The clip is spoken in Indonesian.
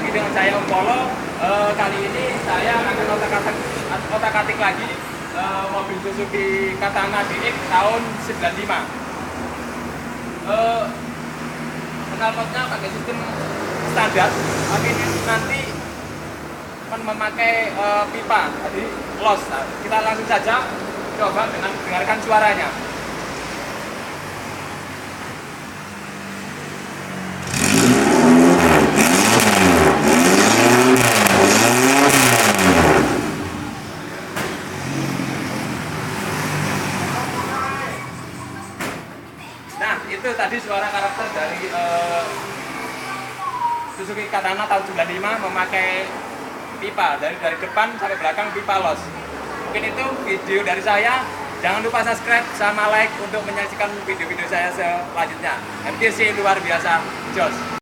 lagi dengan saya Om Polo. Kali ini saya akan otak-atik lagi mobil Suzuki Katana DX tahun 95. Knalpotnya pakai sistem standar, tapi ini nanti akan memakai pipa, jadi los. Nah, kita langsung saja coba dengan dengarkan suaranya. Nah, itu tadi suara karakter dari Suzuki Katana tahun 95 memakai pipa dari depan sampai belakang, pipa los. Mungkin itu video dari saya. Jangan lupa subscribe sama like untuk menyaksikan video-video saya selanjutnya. MTC luar biasa, jos.